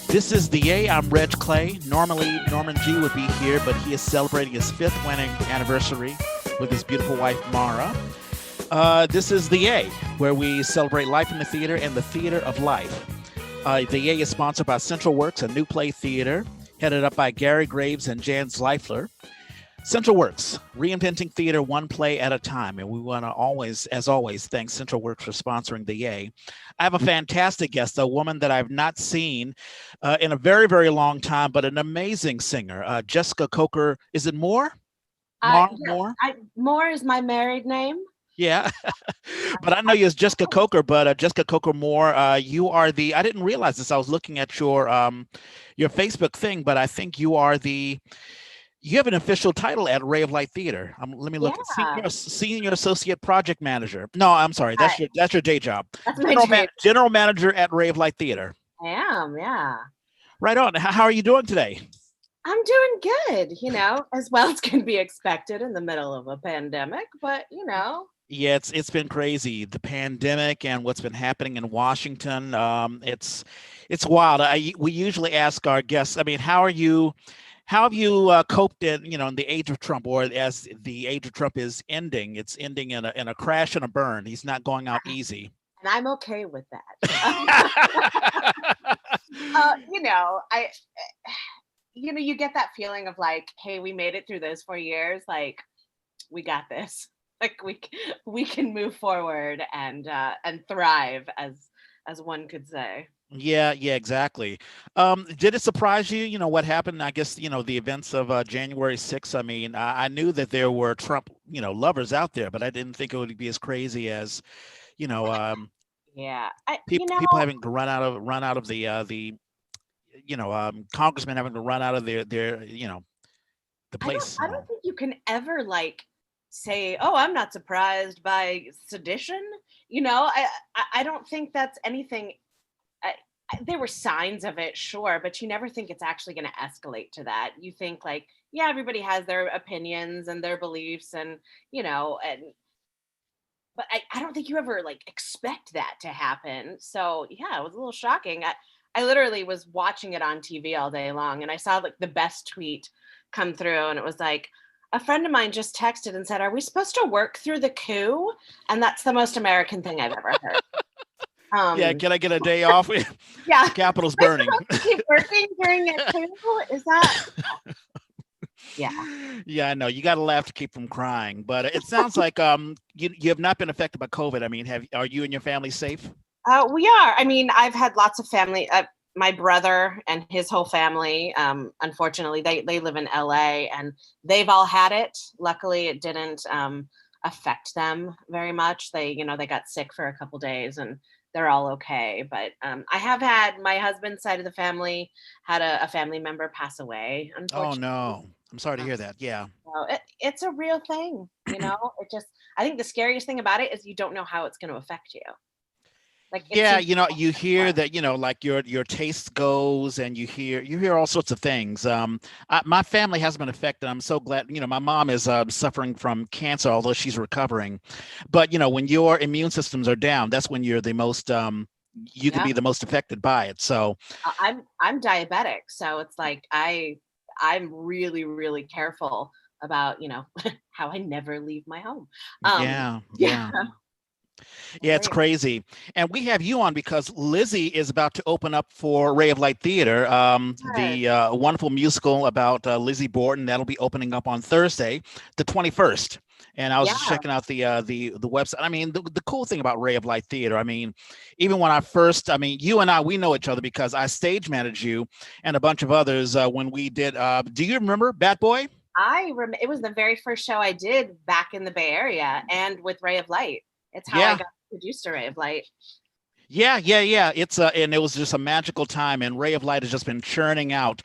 This is the A. I'm Reg Clay. Normally, Norman G would be here, but he is celebrating his 5th wedding anniversary with his beautiful wife, Mara. This is the A, where we celebrate life in the theater and the theater of life. The A is sponsored by Central Works, a new play theater, headed up by Gary Graves and Jan Zleifler. Central Works, reinventing theater one play at a time. And we want to always, as always, thank Central Works for sponsoring the A. I have a fantastic guest, a woman that I've not seen in a very, very long time, but an amazing singer, Jessica Coker. Is it Mohr? Mohr? Mohr is my married name. Yeah, but I know you as Jessica Coker, but Jessica Coker Mohr, you are the, I didn't realize this. I was looking at your Facebook thing, but I think you are you have an official title at Ray of Light Theater. Let me look. Yeah. Senior Associate Project Manager. No, I'm sorry. That's your day job. That's General Manager at Ray of Light Theater. I am, yeah. Right on. How are you doing today? I'm doing good, as well as can be expected in the middle of a pandemic, but Yeah, it's been crazy. The pandemic and what's been happening in Washington. It's wild. We usually ask our guests, how have you coped in the age of Trump, or as the age of Trump is ending? It's ending in a crash and a burn. He's not going out easy. And I'm okay with that. You get that feeling of like, hey, we made it through those 4 years. Like, we got this. Like we can move forward and thrive, as one could say. Yeah, exactly. Did it surprise you, what happened? I guess, the events of January 6th. I knew that there were Trump, lovers out there, but I didn't think it would be as crazy as, Yeah. people having to run out of the congressmen having to run out of their the place. I don't think you can ever say, oh, I'm not surprised by sedition. I don't think that's anything. There were signs of it, sure, but you never think it's actually going to escalate to that. You think yeah, everybody has their opinions and their beliefs, and but I don't think you ever expect that to happen. So yeah, it was a little shocking. I literally was watching it on TV all day long, and I saw the best tweet come through, and it was like, a friend of mine just texted and said, "Are we supposed to work through the coup?" And that's the most American thing I've ever heard. Yeah, can I get a day off? Yeah, the Capitol's burning. Keep working during it too? Is that? Yeah. Yeah, I know. You got to laugh to keep from crying, but it sounds like you have not been affected by COVID. Are you and your family safe? We are. I've had lots of family. My brother and his whole family, unfortunately, they live in LA, and they've all had it. Luckily, it didn't affect them very much. They got sick for a couple days, and they're all okay. But I have had my husband's side of the family had a family member pass away, unfortunately. Oh, no. I'm sorry to hear that. Yeah. So it's a real thing. I think the scariest thing about it is you don't know how it's going to affect you. Yeah, you hear that, your taste goes, and you hear all sorts of things. My family hasn't been affected. I'm so glad. My mom is suffering from cancer, although she's recovering. But when your immune systems are down, that's when you're the most you can be the most affected by it. So I'm diabetic, so it's like I'm really, really careful about how I never leave my home. Yeah. Yeah, it's crazy. And we have you on because Lizzie is about to open up for Ray of Light Theater, the wonderful musical about Lizzie Borden. That'll be opening up on Thursday, the 21st. And I was just checking out the website. The cool thing about Ray of Light Theater, even when I first, you and I, we know each other because I stage managed you and a bunch of others when we did, do you remember Bat Boy? It was the very first show I did back in the Bay Area, and with Ray of Light. It's how I got produced Ray of Light. Yeah. It's and it was just a magical time, and Ray of Light has just been churning out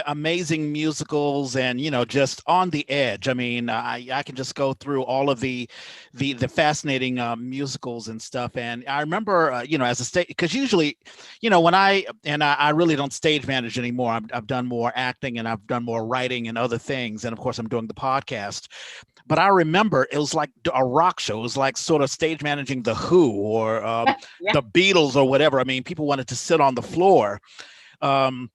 amazing musicals and just on the edge. I mean, I can just go through all of the fascinating musicals and stuff. And I remember as a stage, because usually when I really don't stage manage anymore. I've done more acting and I've done more writing and other things, and of course I'm doing the podcast. But I remember it was like a rock show. It was like sort of stage managing the Who or Yeah. the Beatles or whatever. I mean, people wanted to sit on the floor. um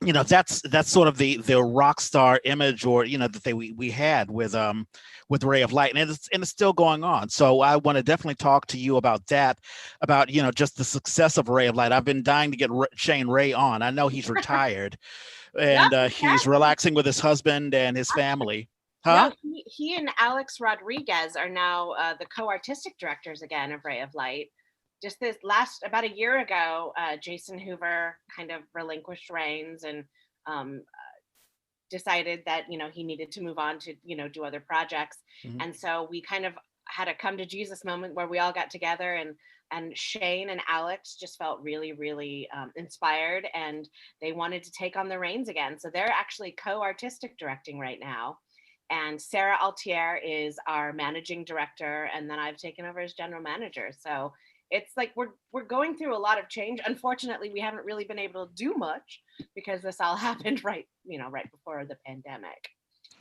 that's sort of the rock star image, or that we had with Ray of Light, and it's still going on. So I want to definitely talk to you about that, about just the success of Ray of Light. I've been dying to get Shane Ray on. I know he's retired No, and he's exactly. relaxing with his husband and his Actually, family. no, Huh? he and Alex Rodriguez are now the co-artistic directors again of Ray of Light. Just this last about a year ago, Jason Hoover kind of relinquished reins and um, decided that he needed to move on to do other projects, Mhm. and so we kind of had a come to Jesus moment where we all got together, and Shane and Alex just felt really, really inspired, and they wanted to take on the reins again. So they're actually co-artistic directing right now. And Sarah Altier is our managing director, and then I've taken over as general manager. So it's like we're going through a lot of change. Unfortunately, we haven't really been able to do much because this all happened right before the pandemic.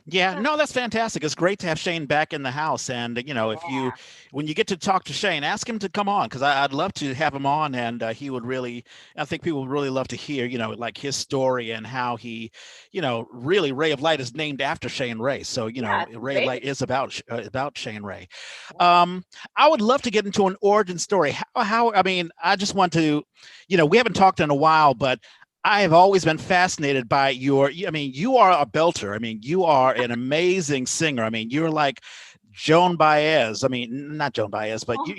Yeah, Huh. no, that's fantastic. It's great to have Shane back in the house. And, if Yeah. when you get to talk to Shane, ask him to come on, because I'd love to have him on. And he would really, I think people would really love to hear, like his story and how he, really Ray of Light is named after Shane Ray. So, Yeah, it's Ray of big. Light is about Shane Ray. Yeah. Um, I would love to get into an origin story. I mean, I just want to, we haven't talked in a while, but I have always been fascinated by I mean, you are a belter. I mean, you are an amazing singer. I mean, you're like Joan Baez. I mean, not Joan Baez, but Oh, I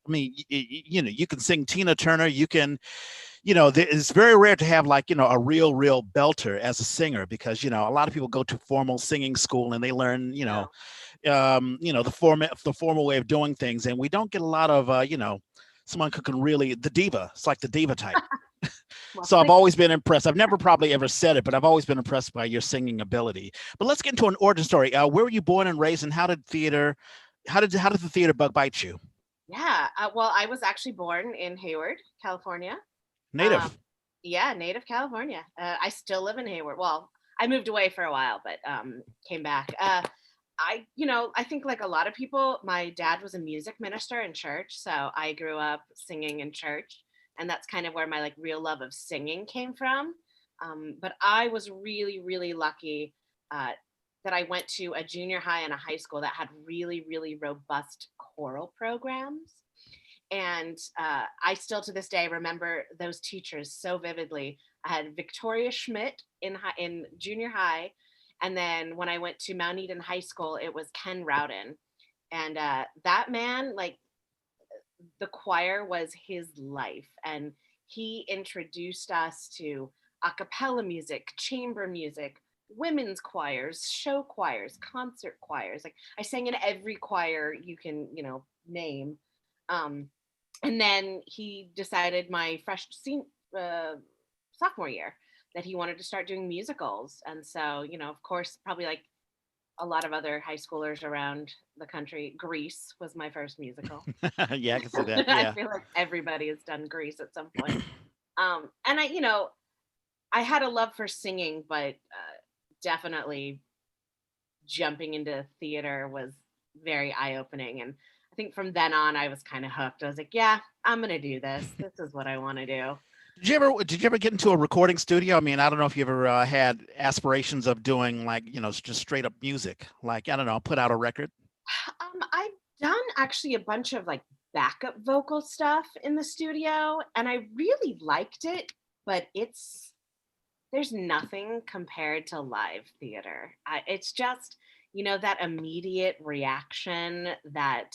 mean, you can sing Tina Turner. You can, it's very rare to have like, a real belter as a singer, because, a lot of people go to formal singing school and they learn, no. the formal way of doing things. And we don't get a lot of, someone who can really, the diva. It's like the diva type. Well, So I've thank always been impressed. I've never probably ever said it, but I've always been impressed by your singing ability. But let's get into an origin story. Where were you born and raised, and how did the theater bug bite you? Yeah. Well, I was actually born in Hayward, California. Um, Native. yeah, native California. I still live in Hayward. Well, I moved away for a while, but came back. I think like a lot of people, my dad was a music minister in church, so I grew up singing in church, and that's kind of where my like real love of singing came from. But I was really, really lucky uh, that I went to a junior high and a high school that had really, really robust choral programs. And I still to this day remember those teachers so vividly. I had Victoria Schmidt in junior high, and then when I went to Mount Eden High School, it was Ken Rowden. And that man, like the choir was his life, and he introduced us to a cappella music, chamber music, women's choirs, show choirs, concert choirs. Like I sang in every choir you can name. Um, and then he decided my sophomore year that he wanted to start doing musicals. And so, of course, probably like a lot of other high schoolers around the country, Grease was my first musical. Yeah, I can see that. I Yeah. feel like everybody has done Grease at some point. And I had a love for singing, but definitely jumping into theater was very eye opening. And I think from then on, I was kind of hooked. I was like, yeah, I'm going to do this. This is what I want to do. Did you ever get into a recording studio? I mean, I don't know if you ever had aspirations of doing like, just straight up music, like, I don't know, put out a record. I've done actually a bunch of like backup vocal stuff in the studio, and I really liked it, but there's nothing compared to live theater. It's just, that immediate reaction, that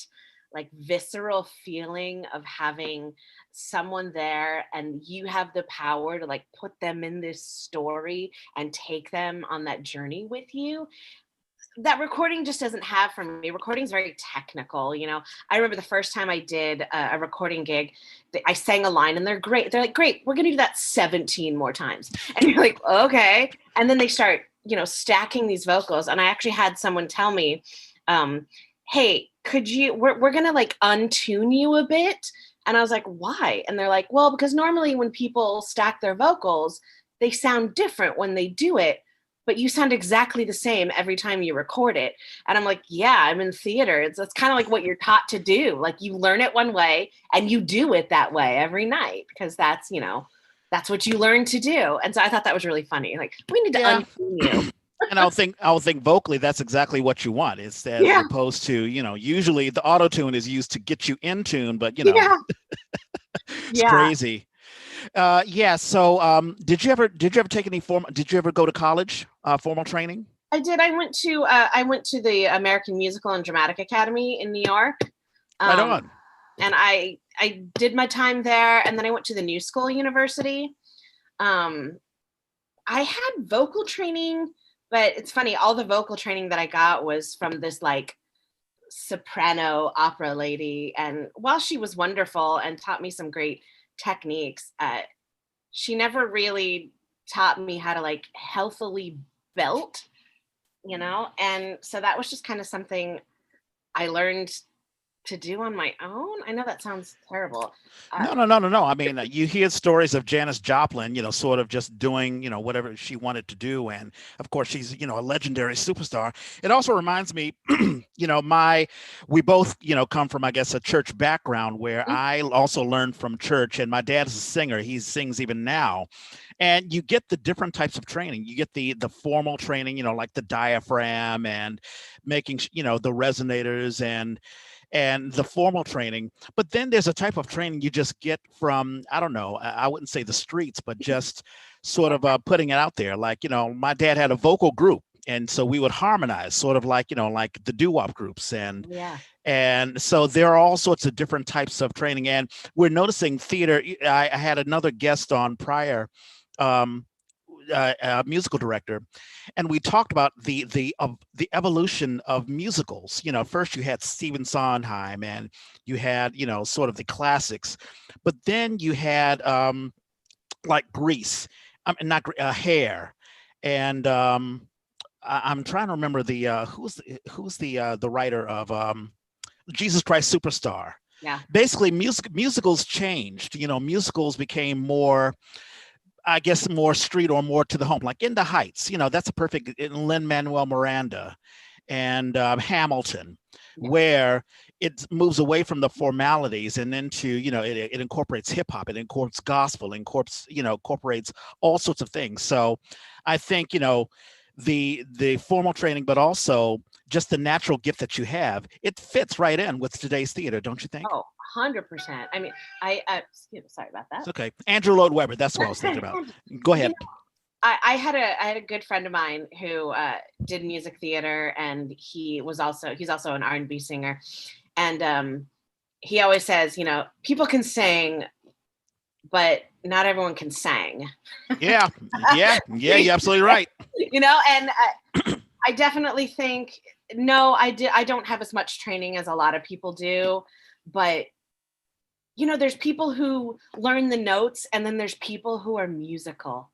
like visceral feeling of having someone there and you have the power to like put them in this story and take them on that journey with you. that recording just doesn't have for me. Recording's very technical, you know. I remember the first time I did a recording gig, I sang a line and they're great. They're like, great, we're gonna do that 17 more times. And you're like, okay. And then they start, you know, stacking these vocals. And I actually had someone tell me, hey, we're gonna like untune you a bit. And I was like, why? And they're like, well, because normally when people stack their vocals, they sound different when they do it, but you sound exactly the same every time you record it. And I'm like, yeah, I'm in theater. It's kind of like what you're taught to do. Like you learn it one way and you do it that way every night because that's, you know, that's what you learn to do. And so I thought that was really funny. Like we need to Yeah. untune you. And I'll think vocally, that's exactly what you want. It's as Yeah. opposed to, you know, usually the auto tune is used to get you in tune, but you know, Yeah. it's Yeah. crazy. Yeah. So, did you ever take any did you ever go to college, formal training? I did. I went to the American Musical and Dramatic Academy in New York. Right on. And I did my time there, and then I went to the New School University. I had vocal training, but it's funny, all the vocal training that I got was from this like soprano opera lady. And while she was wonderful and taught me some great techniques, she never really taught me how to like healthily belt, you know? And so that was just kind of something I learned to do on my own. I know that sounds terrible. No. I mean, you hear stories of Janis Joplin, you know, sort of just doing, you know, whatever she wanted to do. And of course, she's, you know, a legendary superstar. It also reminds me, you know, we both, you know, come from, I guess, a church background where I also learned from church. And my dad is a singer. He sings even now. And you get the different types of training. You get the formal training, you know, like the diaphragm and making, you know, the resonators and the formal training. But then there's a type of training you just get from, I don't know, I wouldn't say the streets, but just sort of putting it out there. Like, you know, my dad had a vocal group. And so we would harmonize, sort of like, you know, like the doo-wop groups. And so there are all sorts of different types of training. And we're noticing theater. I had another guest on prior, musical director, and we talked about the evolution of musicals. You know, first you had Stephen Sondheim, and you had, you know, sort of the classics, but then you had like Grease, not Hair, and I'm trying to remember who's the writer of Jesus Christ Superstar. Yeah. Basically, musicals changed. You know, musicals became more, I guess, more street or more to the home, like In the Heights. You know, that's a perfect Lin-Manuel Miranda and Hamilton, where it moves away from the formalities and into, you know, it incorporates hip hop, it incorporates gospel, incorporates all sorts of things. So I think, you know, the formal training, but also just the natural gift that you have, it fits right in with today's theater, don't you think? Oh, 100%. I mean, sorry about that. It's okay. Andrew Lloyd Webber, that's what I was thinking about. Go ahead. You know, I had a good friend of mine who did music theater, and he's also an R&B singer, and he always says, you know, people can sing, but not everyone can sing. Yeah, you're absolutely right. You know, and I definitely think, no, I don't have as much training as a lot of people do, but you know, there's people who learn the notes, and then there's people who are musical.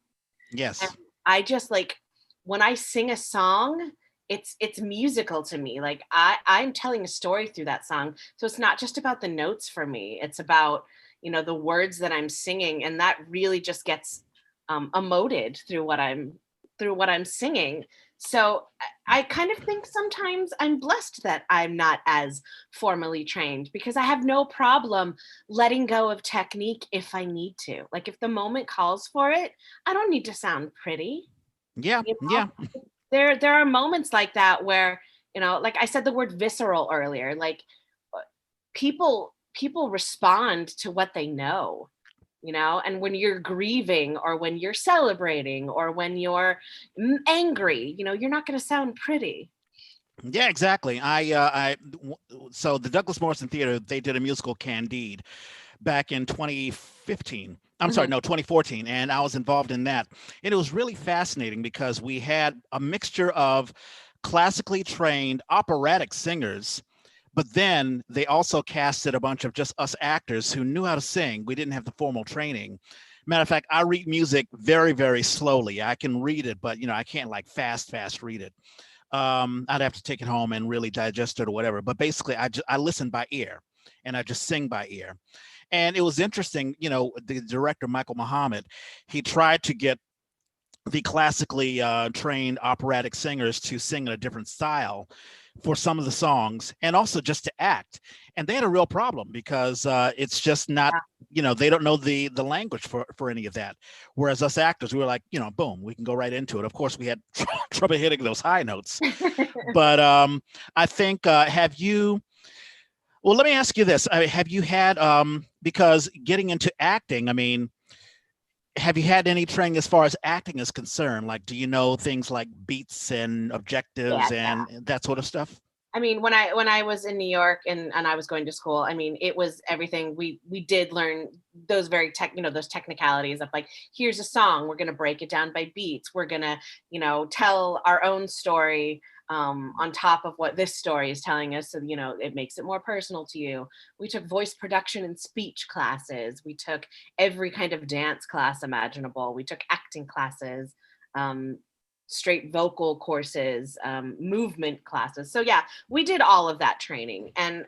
Yes. And I just like, when I sing a song, it's musical to me. Like I'm telling a story through that song. So it's not just about the notes for me. It's about, you know, the words that I'm singing, and that really just gets emoted through what I'm singing. So I kind of think sometimes I'm blessed that I'm not as formally trained, because I have no problem letting go of technique if I need to. Like if the moment calls for it, I don't need to sound pretty. Yeah, you know? yeah. There are moments like that where, you know, like I said the word visceral earlier, like people respond to what they know. You know, and when you're grieving, or when you're celebrating, or when you're angry, you know, you're not going to sound pretty. Yeah, exactly. So the Douglas Morrison Theater, they did a musical, Candide, back in 2015. I'm sorry, no, 2014. And I was involved in that. And it was really fascinating because we had a mixture of classically trained operatic singers, but then they also casted a bunch of just us actors who knew how to sing. We didn't have the formal training. Matter of fact, I read music very, very slowly. I can read it, but I can't like fast read it. I'd have to take it home and really digest it or whatever. But basically, I listen by ear, and I just sing by ear. And it was interesting, the director Michael Muhammad, he tried to get the classically trained operatic singers to sing in a different style for some of the songs, and also just to act. And they had a real problem because it's just not, they don't know the language for any of that. Whereas us actors, we were like, boom, we can go right into it. Of course, we had trouble hitting those high notes. But I think, well, let me ask you this. Have you had, because getting into acting, have you had any training as far as acting is concerned? Like, do you know things like beats and objectives and that sort of stuff? When I was in New York and I was going to school, it was everything. We did learn those very those technicalities of like, here's a song, we're going to break it down by beats. We're going to, tell our own story on top of what this story is telling us. So, it makes it more personal to you. We took voice production and speech classes. We took every kind of dance class imaginable. We took acting classes, straight vocal courses, movement classes. So yeah, we did all of that training. And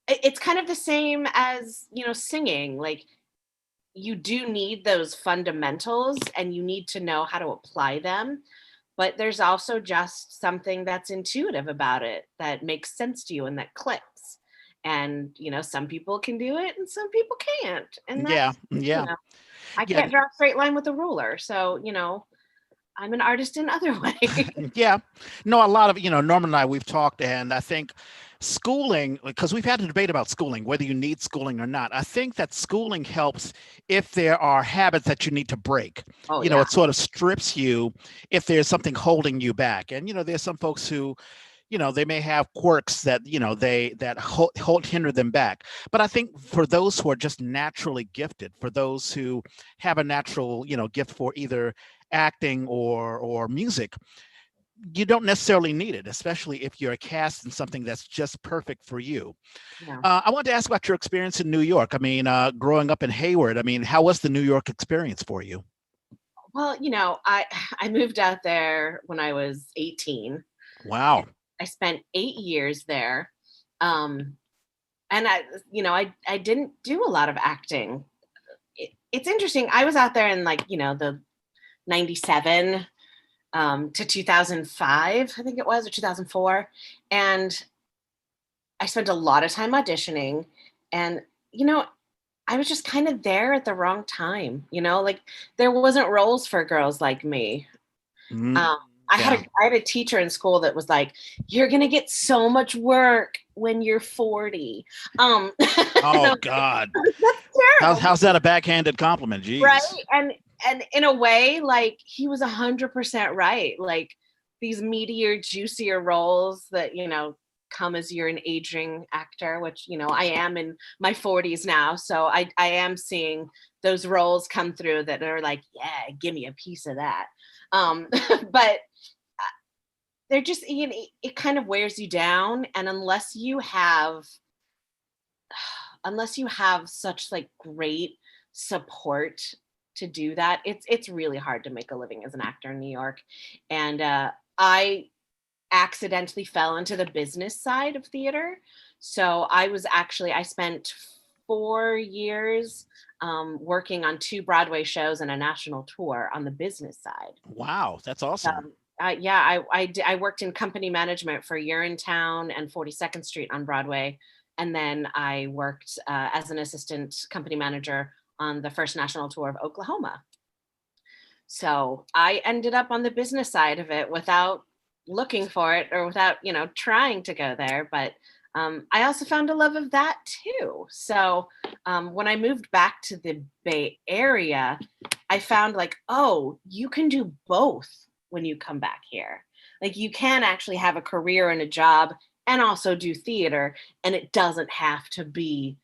it's kind of the same as, singing. Like, you do need those fundamentals and you need to know how to apply them. But there's also just something that's intuitive about it that makes sense to you and that clicks. And, some people can do it and some people can't. And that's, I can't draw a straight line with a ruler. So, I'm an artist in other ways. Yeah. No, a lot of, Norman and I, we've talked, and I think schooling, because we've had a debate about schooling, whether you need schooling or not. I think that schooling helps if there are habits that you need to break. It sort of strips you if there's something holding you back. And, there's some folks who, they may have quirks that, hinder them back. But I think for those who are just naturally gifted, for those who have a natural, gift for either acting or music, you don't necessarily need it, especially if you're cast in something that's just perfect for you. Yeah. I wanted to ask about your experience in New York. Growing up in Hayward, how was the New York experience for you? Well, I moved out there when I was 18. Wow. I spent 8 years there. And I didn't do a lot of acting. It's interesting. I was out there in the 97 to 2005, I think it was, or 2004. And I spent a lot of time auditioning, and, I was just kind of there at the wrong time, there wasn't roles for girls like me. I had a teacher in school that was like, "You're gonna get so much work when you're 40." Oh God, that's terrible. How's that a backhanded compliment? Jeez. Right, and in a way, like, he was 100% right. Like, these meatier, juicier roles that come as you're an aging actor, which I am in my 40s now, so I am seeing those roles come through that are like, yeah, give me a piece of that. But they're just, it kind of wears you down. And unless you have such like great support to do that, it's really hard to make a living as an actor in New York. And I accidentally fell into the business side of theater. So I spent 4 years working on 2 Broadway shows and a national tour on the business side. Wow, that's awesome. I worked in company management for Urinetown and 42nd Street on Broadway. And then I worked as an assistant company manager on the first national tour of Oklahoma. So I ended up on the business side of it without looking for it or without, trying to go there. But I also found a love of that too. So when I moved back to the Bay Area, I found like, oh, you can do both when you come back here. Like, you can actually have a career and a job and also do theater, and it doesn't have to be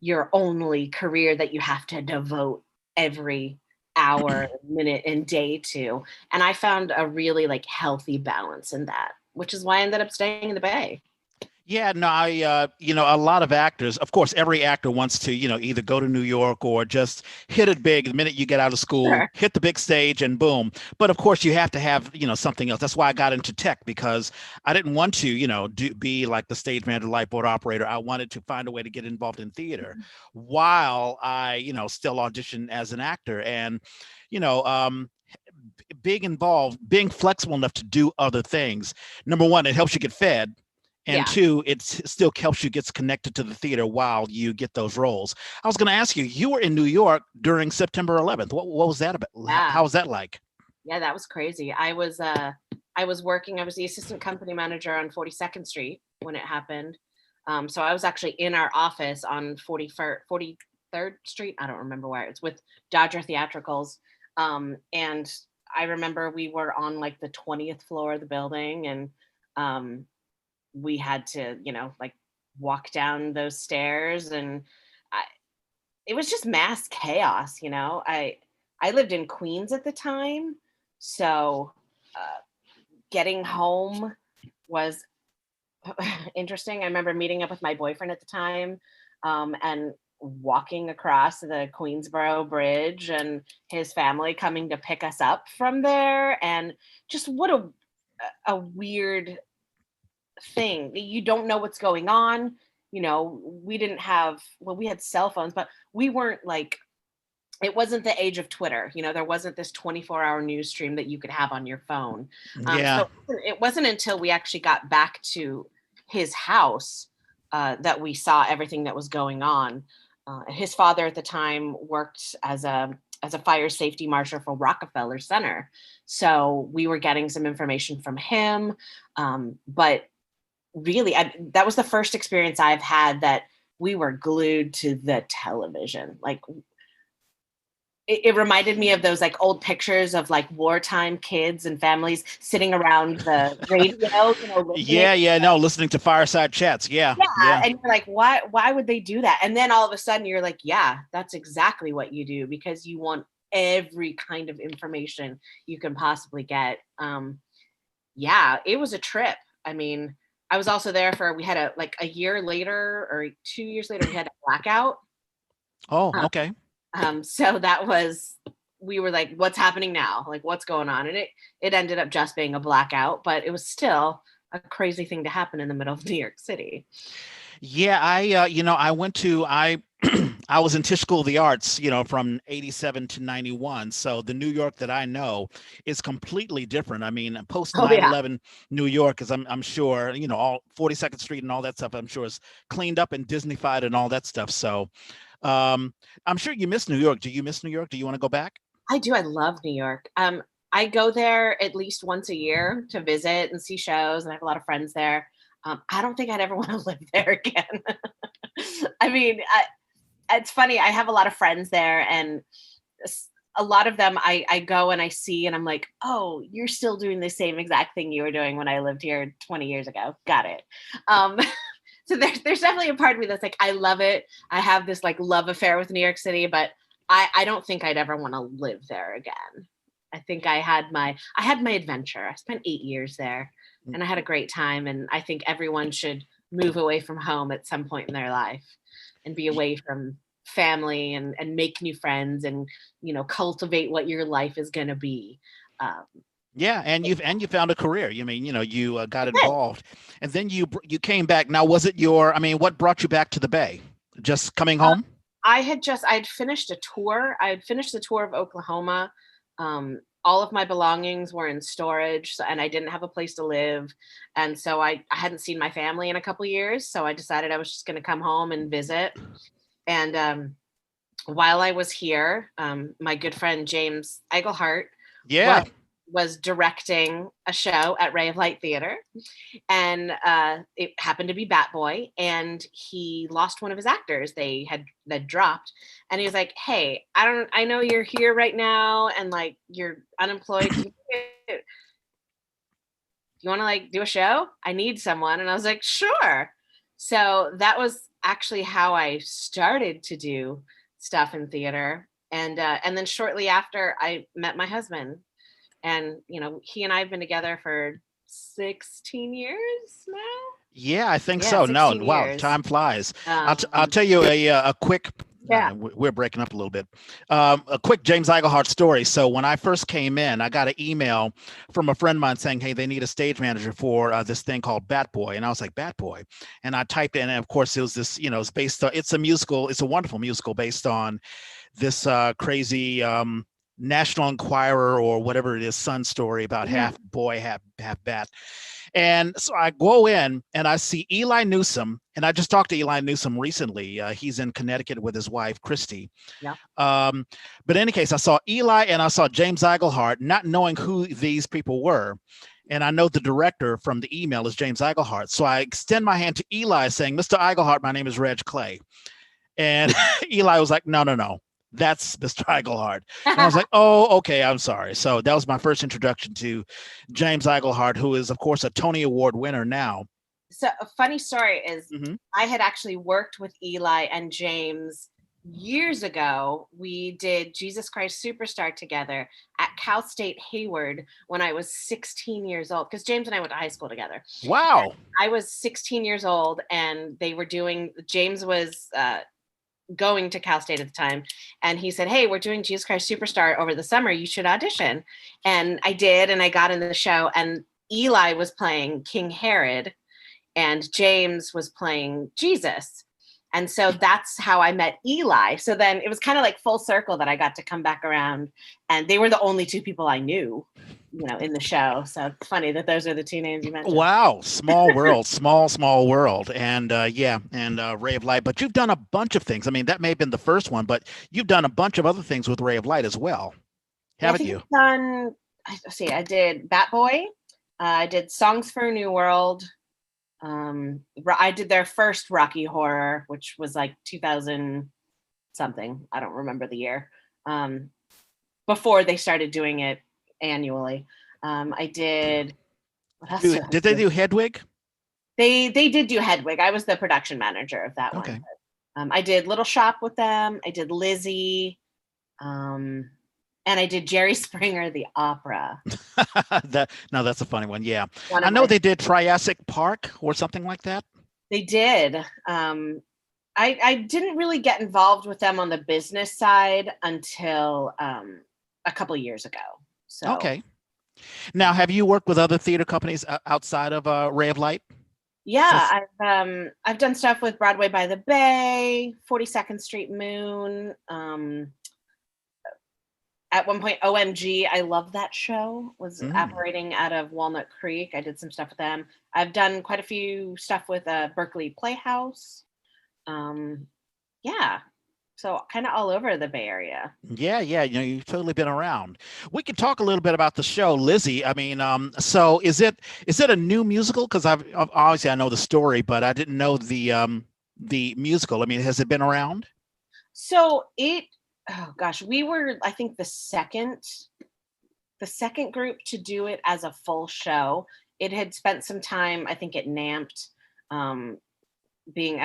your only career that you have to devote every hour, minute, and day to. And I found a really like healthy balance in that, which is why I ended up staying in the Bay. Yeah, no, a lot of actors, of course, every actor wants to, either go to New York or just hit it big the minute you get out of school, Sure. hit the big stage and boom. But of course, you have to have, something else. That's why I got into tech because I didn't want to, be like the stage manager, light board operator. I wanted to find a way to get involved in theater while I, still audition as an actor. And, you know, um, being flexible enough to do other things. Number one, it helps you get fed. And Yeah. two, it still helps you get connected to the theater while you get those roles. I was going to ask you, you were in New York during September 11th. What was that about? Yeah. How was that like? Yeah, that was crazy. I was working, I was the assistant company manager on 42nd Street when it happened. So I was actually in our office on 43rd Street. I don't remember where. It's with Dodger Theatricals. And I remember we were on like the 20th floor of the building, and we had to, like walk down those stairs, and I, it was just mass chaos. I lived in Queens at the time, so getting home was interesting. I remember meeting up with my boyfriend at the time, and walking across the Queensboro Bridge, and his family coming to pick us up from there, and just what a weird thing. You don't know what's going on. We didn't have, well, we had cell phones, but we weren't like, it wasn't the age of Twitter. There wasn't this 24-hour news stream that you could have on your phone. Yeah. So it wasn't until we actually got back to his house that we saw everything that was going on. His father at the time worked as a fire safety marshal for Rockefeller Center. So we were getting some information from him. But really, that was the first experience I've had that we were glued to the television. Like, it reminded me of those like old pictures of like wartime kids and families sitting around the radio, listening. No, listening to fireside chats. Yeah. Yeah. And you're like, why would they do that? And then all of a sudden you're like, yeah, that's exactly what you do, because you want every kind of information you can possibly get. Yeah, it was a trip. I mean, I was also there we had a year later or 2 years later, we had a blackout. Oh, okay. So we were like, what's happening now? Like, what's going on? And it ended up just being a blackout, but it was still a crazy thing to happen in the middle of New York City. Yeah, I went to I was in Tisch School of the Arts, from 87 to 91. So the New York that I know is completely different. I mean, post 9/11 New York, is I'm sure, all 42nd Street and all that stuff, I'm sure is cleaned up and Disneyfied and all that stuff. So I'm sure you miss New York. Do you miss New York? Do you want to go back? I do. I love New York. I go there at least once a year to visit and see shows, and I have a lot of friends there. I don't think I'd ever want to live there again. I mean, it's funny. I have a lot of friends there, and a lot of them I go and I see, and I'm like, oh, you're still doing the same exact thing you were doing when I lived here 20 years ago. Got it. So there's definitely a part of me that's like, I love it. I have this like love affair with New York City, but I don't think I'd ever want to live there again. I think I had my adventure. I spent 8 years there, and I had a great time. And I think everyone should move away from home at some point in their life and be away from family and make new friends and, cultivate what your life is going to be. Yeah, and you found a career. You mean, you got involved, and then you came back. Now, was it what brought you back to the Bay? Just coming home? I'd finished a tour. I had finished the tour of Oklahoma. All of my belongings were in storage, and I didn't have a place to live. And so I hadn't seen my family in a couple years. So I decided I was just going to come home and visit. And while I was here, my good friend James Egelhart was directing a show at Ray of Light Theater, and it happened to be Bat Boy, and he lost one of his actors. They had dropped, and he was like, "Hey, I know you're here right now, and like you're unemployed. Do you want to like do a show? I need someone." And I was like, "Sure." So that was actually how I started to do stuff in theater. And then shortly after, I met my husband, and he and I have been together for 16 years now. Yeah, I think Yeah, so. No, 16 wow, years. time flies. I'll Um, tell you a quick. yeah. We're breaking up a little bit. A quick James Iglehart story. So when I first came in, I got an email from a friend of mine saying, "Hey, they need a stage manager for this thing called Bat Boy," and I was like, "Bat Boy," and I typed in, and of course, it was this. It's based on. It's a musical. It's a wonderful musical based on this crazy National Enquirer or whatever it is, Sun story about half boy, half bat. And so I go in and I see Eli Newsom, and I just talked to Eli Newsom recently. He's in Connecticut with his wife, Christy. Yeah. But in any case, I saw Eli and I saw James Iglehart, not knowing who these people were. And I know the director from the email is James Iglehart. So I extend my hand to Eli saying, "Mr. Iglehart, my name is Reg Clay." And Eli was like, no, that's Mr. Iglehart. And I was like, oh, okay, I'm sorry. So that was my first introduction to James Iglehart, who is, of course, a Tony Award winner now. So a funny story is I had actually worked with Eli and James years ago. We did Jesus Christ Superstar together at Cal State Hayward when I was 16 years old, because James and I went to high school together. Wow. And I was 16 years old, and James was going to Cal State at the time, and he said, "Hey, we're doing Jesus Christ Superstar over the summer. You should audition." And I did, and I got in the show, and Eli was playing King Herod, and James was playing Jesus. And so that's how I met Eli. So then it was kind of like full circle that I got to come back around, and they were the only two people I knew, in the show. So it's funny that those are the two names you mentioned. Wow. Small world, small world. And Ray of Light. But you've done a bunch of things. I mean, that may have been the first one, but you've done a bunch of other things with Ray of Light as well. Haven't you? I did Bat Boy. I did Songs for a New World. I did their first Rocky Horror, which was like 2000 something. I don't remember the year. Before they started doing it annually. I did. Did they do Hedwig? They did do Hedwig. I was the production manager of that one. I did Little Shop with them. I did Lizzie. And I did Jerry Springer, the opera. That's a funny one. Yeah. I know they did Triassic Park or something like that. They did. I didn't really get involved with them on the business side until a couple of years ago. So. Okay. Now, have you worked with other theater companies outside of Ray of Light? Yeah, I've done stuff with Broadway by the Bay, 42nd Street Moon. At one point, OMG, I love that show, was operating out of Walnut Creek. I did some stuff with them. I've done quite a few stuff with Berkeley Playhouse. Yeah. So kind of all over the Bay Area. Yeah. You've totally been around. We could talk a little bit about the show, Lizzie. I mean, so is it a new musical? Because obviously I know the story, but I didn't know the musical. I mean, has it been around? So we were, I think, the second group to do it as a full show. It had spent some time, I think, at NAMPT, being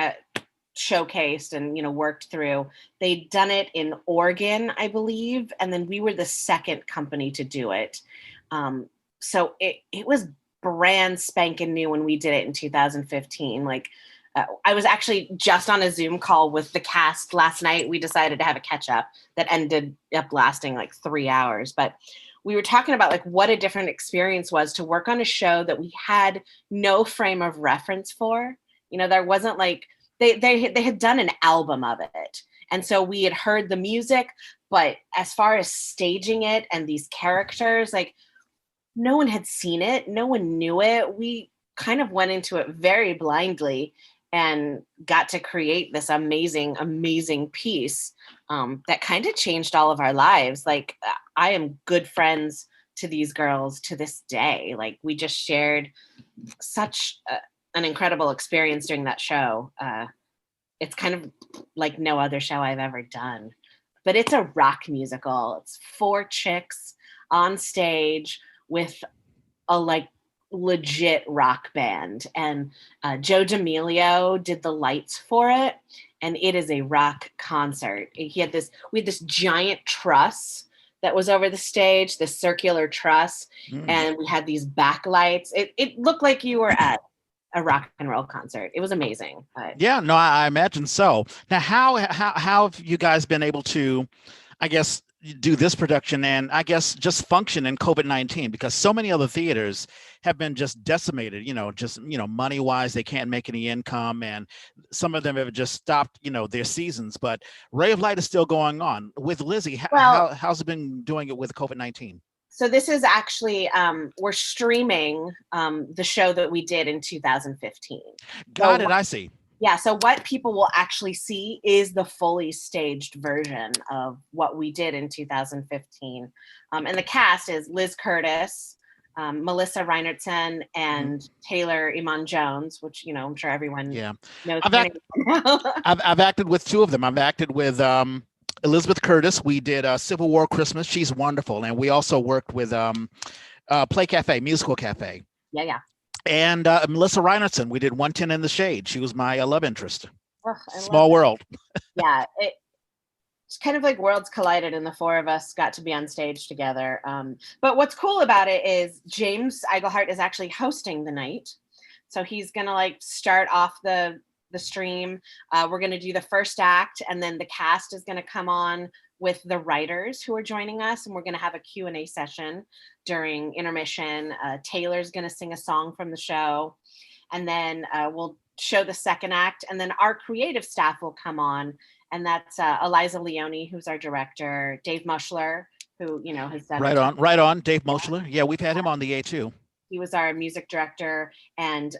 showcased and worked through. They'd done it in Oregon, I believe, and then we were the second company to do it. So it was brand spanking new when we did it in 2015. I was actually just on a Zoom call with the cast last night. We decided to have a catch up that ended up lasting like 3 hours, but we were talking about what a different experience was to work on a show that we had no frame of reference for. There wasn't they had done an album of it. And so we had heard the music, but as far as staging it and these characters, no one had seen it. No one knew it. We kind of went into it very blindly and got to create this amazing, amazing piece that kind of changed all of our lives. I am good friends to these girls to this day. We just shared such an incredible experience during that show. It's kind of like no other show I've ever done, but it's a rock musical. It's 4 chicks on stage with a legit rock band, and Joe D'Amelio did the lights for it, and it is a rock concert. We had this giant truss that was over the stage, this circular truss, and we had these backlights. It looked like you were at a rock and roll concert. It was amazing. Yeah, no, I imagine so. Now, how have you guys been able to, I guess, do this production and I guess just function in COVID-19? Because so many other theaters have been just decimated, money wise, they can't make any income, and some of them have just stopped, their seasons. But Ray of Light is still going on. With Lizzie, how's it been doing it with COVID-19? So this is actually, we're streaming the show that we did in 2015. Got it, I see. Yeah, so what people will actually see is the fully staged version of what we did in 2015. And the cast is Liz Curtis, Melissa Reinertsen, and Taylor Iman Jones, which, I'm sure everyone knows. I've acted with two of them. I've acted with Elizabeth Curtis. We did Civil War Christmas. She's wonderful. And we also worked with Play Cafe, Musical Cafe. Yeah. And Melissa Reinertsen. We did 110 in the Shade. She was my love interest. Small world. Yeah. It's kind of like worlds collided and the four of us got to be on stage together. But what's cool about it is James Eigelhart is actually hosting the night. So he's going to start off the stream. We're going to do the first act, and then the cast is going to come on with the writers who are joining us, and we're going to have a Q&A session during intermission. Taylor's going to sing a song from the show, and then we'll show the second act, and then our creative staff will come on, and that's Eliza Leone, who's our director, Dave Mushler, who has done right on Dave Mushler. Yeah, we've had him on the A too. He was our music director, and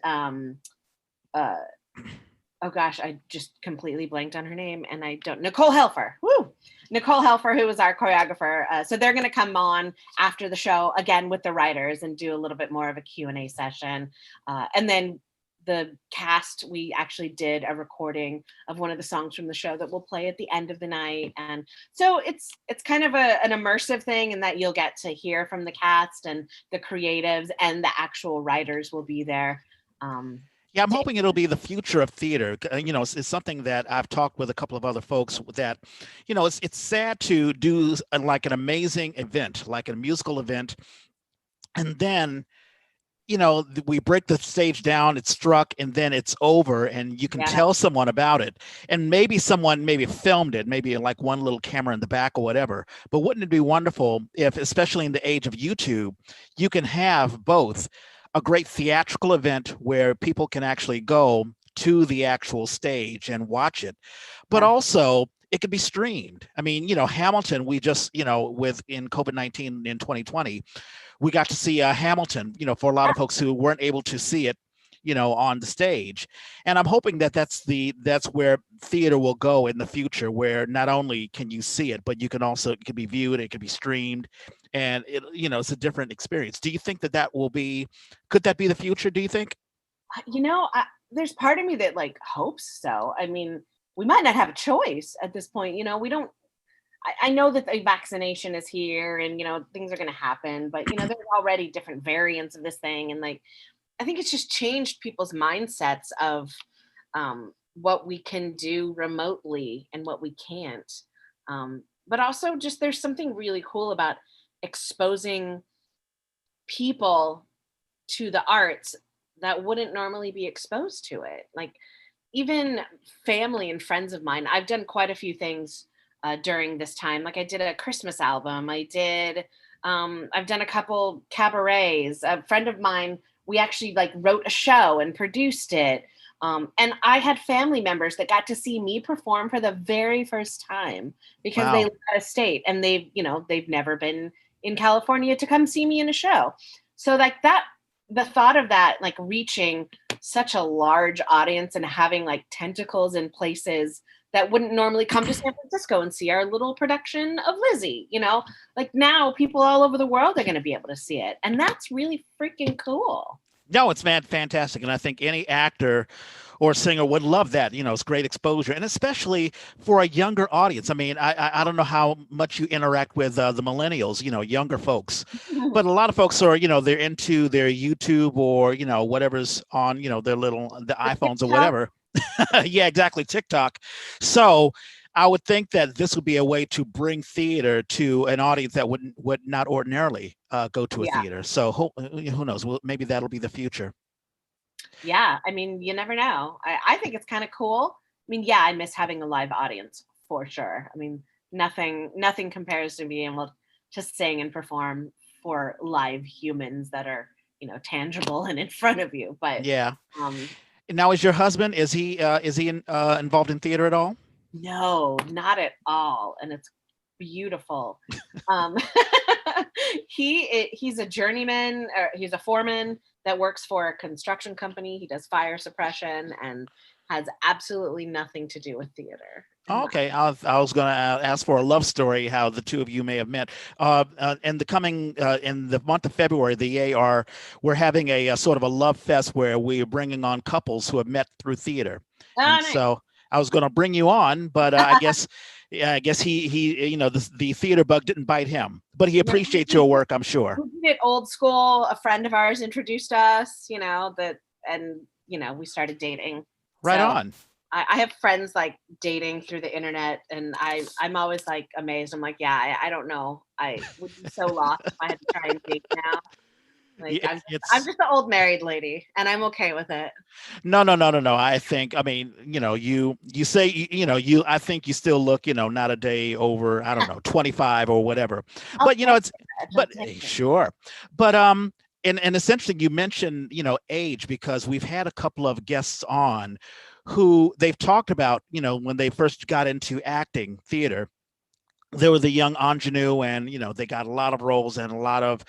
oh gosh, I just completely blanked on her name, and I don't. Nicole Helfer. Woo! Nicole Helfer, who was our choreographer. So they're going to come on after the show again with the writers and do a little bit more of a Q&A session. And then the cast, we actually did a recording of one of the songs from the show that we'll play at the end of the night. And so it's kind of an immersive thing in that you'll get to hear from the cast and the creatives, and the actual writers will be there. Yeah, I'm hoping it'll be the future of theater. It's something that I've talked with a couple of other folks that, it's sad to do an amazing event, like a musical event, and then, we break the stage down, it's struck, and then it's over, and you can tell someone about it. And maybe someone filmed it, maybe like one little camera in the back or whatever. But wouldn't it be wonderful if, especially in the age of YouTube, you can have both a great theatrical event where people can actually go to the actual stage and watch it, but also it could be streamed. I mean, Hamilton, we just, in COVID-19 in 2020, we got to see Hamilton, for a lot of folks who weren't able to see it, on the stage. And I'm hoping that that's where theater will go in the future, where not only can you see it, but it can be viewed, it can be streamed, and it's a different experience. Do you think could that be the future? Do you think? There's part of me that hopes so. I mean, we might not have a choice at this point. We don't. I know that the vaccination is here, and things are going to happen, but there's already different variants of this thing, and I think it's just changed people's mindsets of what we can do remotely and what we can't. But also just there's something really cool about exposing people to the arts that wouldn't normally be exposed to it. Even family and friends of mine, I've done quite a few things during this time. I did a Christmas album. I've done a couple cabarets. A friend of mine, we actually wrote a show and produced it. And I had family members that got to see me perform for the very first time because they live out of state, and they've never been in California to come see me in a show. So the thought of that, reaching such a large audience and having tentacles in places that wouldn't normally come to San Francisco and see our little production of Lizzie, now people all over the world are going to be able to see it. And that's really freaking cool. No, it's fantastic. And I think any actor or singer would love that. It's great exposure, and especially for a younger audience. I mean, I don't know how much you interact with the millennials, younger folks, but a lot of folks are, they're into their YouTube or, whatever's on, the iPhones or whatever. Yeah, exactly. TikTok. So I would think that this would be a way to bring theater to an audience that would not ordinarily go to a Yeah. theater. So who knows? Well, maybe that'll be the future. Yeah. I mean, you never know. I think it's kind of cool. I mean, yeah, I miss having a live audience for sure. I mean, nothing compares to being able to sing and perform for live humans that are, tangible and in front of you. But Yeah. um Now, is your husband, is he involved in theater at all? no, not at all. And it's beautiful. Um he's a journeyman, or he's a foreman that works for a construction company. He does fire suppression and has absolutely nothing to do with theater. And Oh, okay, I was going to ask for a love story, how the two of you may have met. In the month of February, the EA we're having a sort of a love fest where we're bringing on couples who have met through theater, and nice. so I was going to bring you on, but I guess, yeah, I guess he the theater bug didn't bite him, but he Yeah, appreciates your work, I'm sure. we did it old school. A friend of ours introduced us, and we started dating. Right So on. I have friends like dating through the internet, and I'm always like amazed. I'm like, yeah, I don't know. I would be so lost if I had to try and date now. Like Yeah, I'm it's just an old married lady, and I'm okay with it. No, no, no, no, no. I think, I mean, you say, I think you still look, not a day over, I don't know, 25 or whatever. I'll But, take it. I'll but take it. sure. But, and essentially you mentioned, age, because we've had a couple of guests on who they've talked about, when they first got into acting theater, they were the young ingenue, and, they got a lot of roles and a lot of,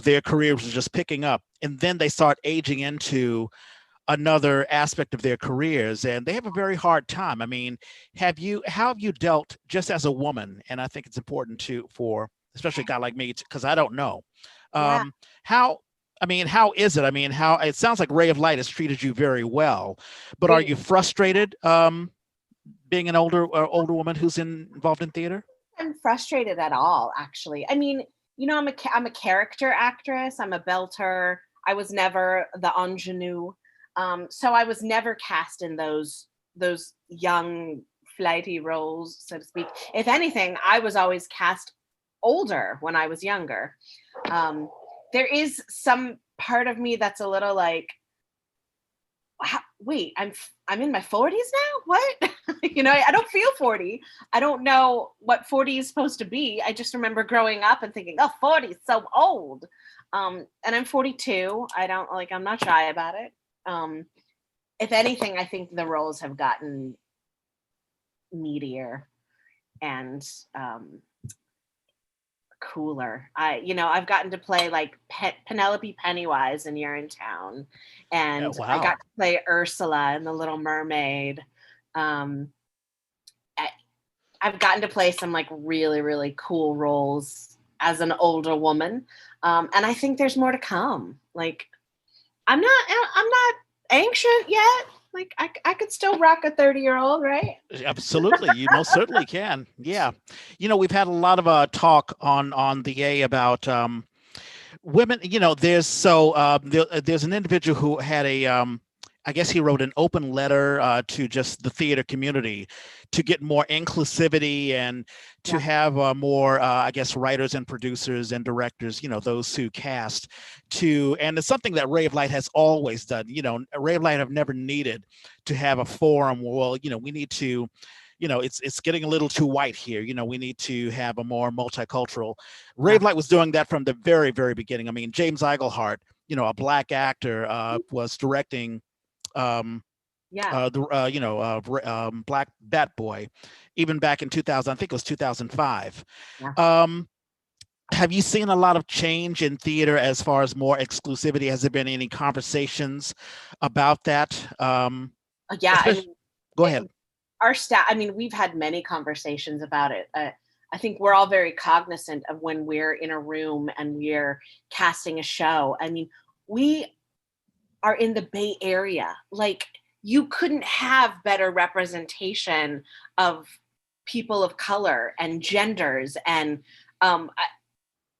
their careers was just picking up. And then they start aging into another aspect of their careers, and they have a very hard time. I mean, how have you dealt, just as a woman, and I think it's important to for especially a guy like me, because I don't know, Yeah. how, I mean, how is it? I mean, how, it sounds like Ray of Light has treated you very well, but are It, you frustrated, being an older woman who's involved in theater? I'm frustrated at all, actually. I mean, I'm a character actress. I'm a belter. I was never the ingenue. So I was never cast in those young flighty roles, so to speak. If anything, I was always cast older when I was younger. Um, there is some part of me that's a little like, wait, I'm in my 40s now. What? I don't feel 40. I don't know what 40 is supposed to be. I just remember growing up and thinking, oh, 40 is so old. And I'm 42. I'm not shy about it. If anything, I think the roles have gotten meatier and cooler. I've gotten to play like Penelope Pennywise in You're in Town, Yeah, and I got wow. to play Ursula in The Little Mermaid. Um, I, I've gotten to play some like really really cool roles as an older woman, and I think there's more to come. Like I'm not ancient yet. Like I could still rock a 30-year-old, right? Absolutely, you most certainly can. Yeah, we've had a lot of talk on the A about women. There's an individual who had I guess he wrote an open letter to just the theater community to get more inclusivity and to Yeah. have more, I guess, writers and producers and directors, those who cast and it's something that Ray of Light has always done. Ray of Light have never needed to have a forum. Well, we need to, it's getting a little too white here. We need to have a more multicultural. Ray Yeah. of Light was doing that from the very, very beginning. I mean, James Iglehart, a black actor, was directing Yeah. Black Bat Boy, even back in 2000. I think it was 2005. Yeah. Um, have you seen a lot of change in theater as far as more exclusivity? Has there been any conversations about that? Yeah. I Especially, mean, go ahead. our staff. I mean, we've had many conversations about it. I think we're all very cognizant of when we're in a room and we're casting a show. I mean, we are in the Bay Area. Like, you couldn't have better representation of people of color and genders. And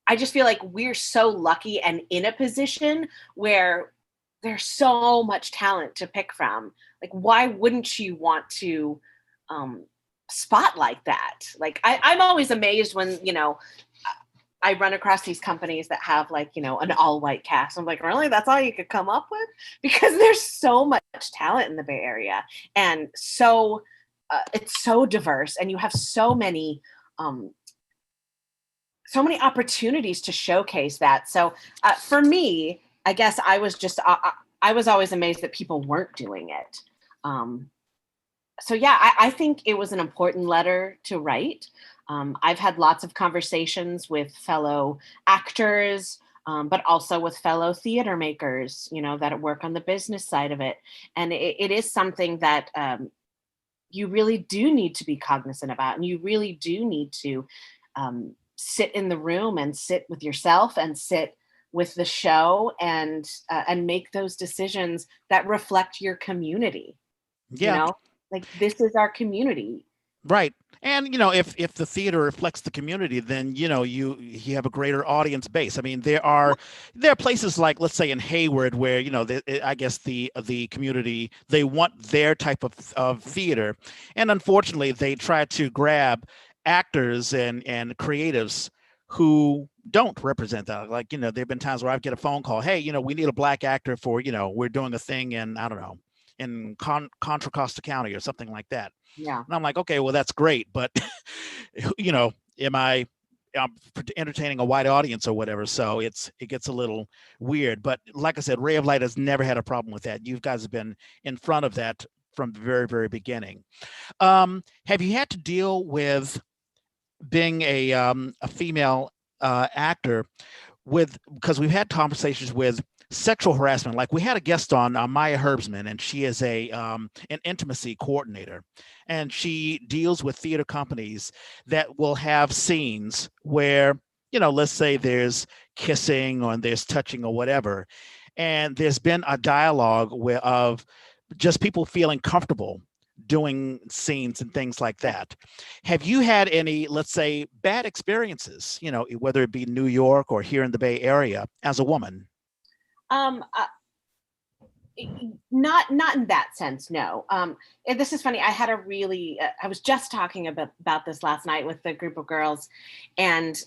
I just feel like we're so lucky and in a position where there's so much talent to pick from. Like, why wouldn't you want to spotlight that? Like, I'm always amazed when, I run across these companies that have like, an all white cast. I'm like, really? That's all you could come up with? Because there's so much talent in the Bay Area, and so it's so diverse, and you have so many opportunities to showcase that. So for me, I guess I was always amazed that people weren't doing it. So yeah, I think it was an important letter to write. I've had lots of conversations with fellow actors, but also with fellow theater makers, that work on the business side of it. And it is something that you really do need to be cognizant about, and you really do need to sit in the room and sit with yourself and sit with the show and make those decisions that reflect your community. Yeah. Like, this is our community. Right. And if the theater reflects the community, then you have a greater audience base. I mean, there are places like, let's say in Hayward, where I guess the community, they want their type of theater, and unfortunately they try to grab actors and creatives who don't represent that. Like, there've been times where I get a phone call, hey, we need a black actor for, we're doing a thing in, I don't know, in Contra Costa County or something like that. Yeah. And I'm like, okay, well, that's great, but I'm entertaining a white audience or whatever, so it gets a little weird. But like I said, Ray of Light has never had a problem with that. You guys have been in front of that from the very, very beginning. Have you had to deal with being a female actor because we've had conversations with sexual harassment? Like, we had a guest on, Maya Herbsman, and she is an intimacy coordinator, and she deals with theater companies that will have scenes where, let's say there's kissing or there's touching or whatever, and there's been a dialogue of just people feeling comfortable doing scenes and things like that. Have you had any, let's say, bad experiences, whether it be New York or here in the Bay Area, as a woman? Not in that sense, no. This is funny. I had I was just talking about this last night with a group of girls, and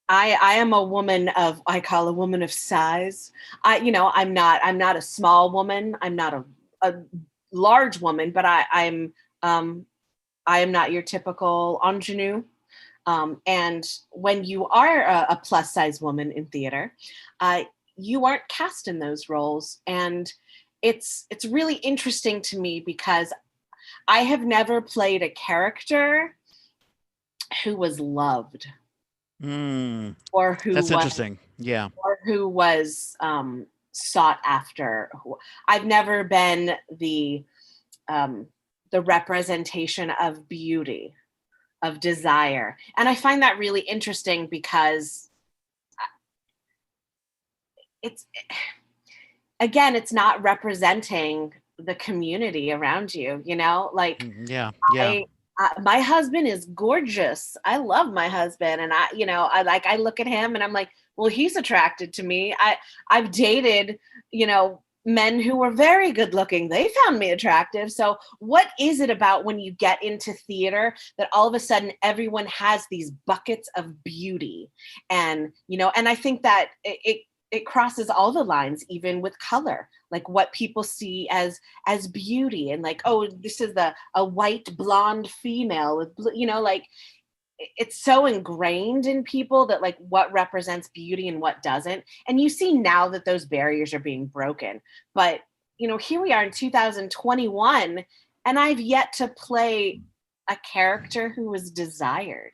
I am a woman I call a woman of size. I'm not a small woman. I'm not a large woman, but I am not your typical ingenue. And when you are a plus size woman in theater, you aren't cast in those roles. And it's really interesting to me because I have never played a character who was loved. Or who that's interesting. Yeah. Or who was sought after. I've never been the representation of beauty, of desire. And I find that really interesting because it's not representing the community around you, like, yeah. My husband is gorgeous. I love my husband. And I look at him and I'm like, well, he's attracted to me. I've dated, men who were very good looking. They found me attractive. So what is it about when you get into theater that all of a sudden everyone has these buckets of beauty? And, and I think that it crosses all the lines, even with color, like what people see as beauty, and like, oh, this is a white blonde female with, like, it's so ingrained in people that like what represents beauty and what doesn't. And you see now that those barriers are being broken. But, here we are in 2021, and I've yet to play a character who was desired.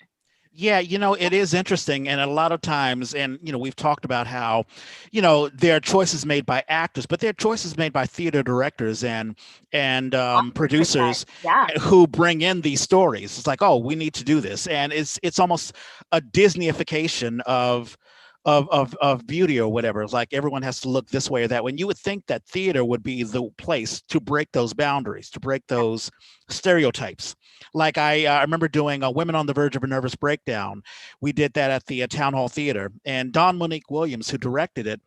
Yeah, it is interesting. And a lot of times, and, we've talked about how, there are choices made by actors, but there are choices made by theater directors and producers, yeah, who bring in these stories. It's like, oh, we need to do this. And it's almost a Disneyification of of beauty or whatever. It's like everyone has to look this way or that. When you would think that theater would be the place to break those boundaries, to break those stereotypes. Like I remember doing Women on the Verge of a Nervous Breakdown. We did that at the Town Hall Theater, and Don Monique Williams, who directed it,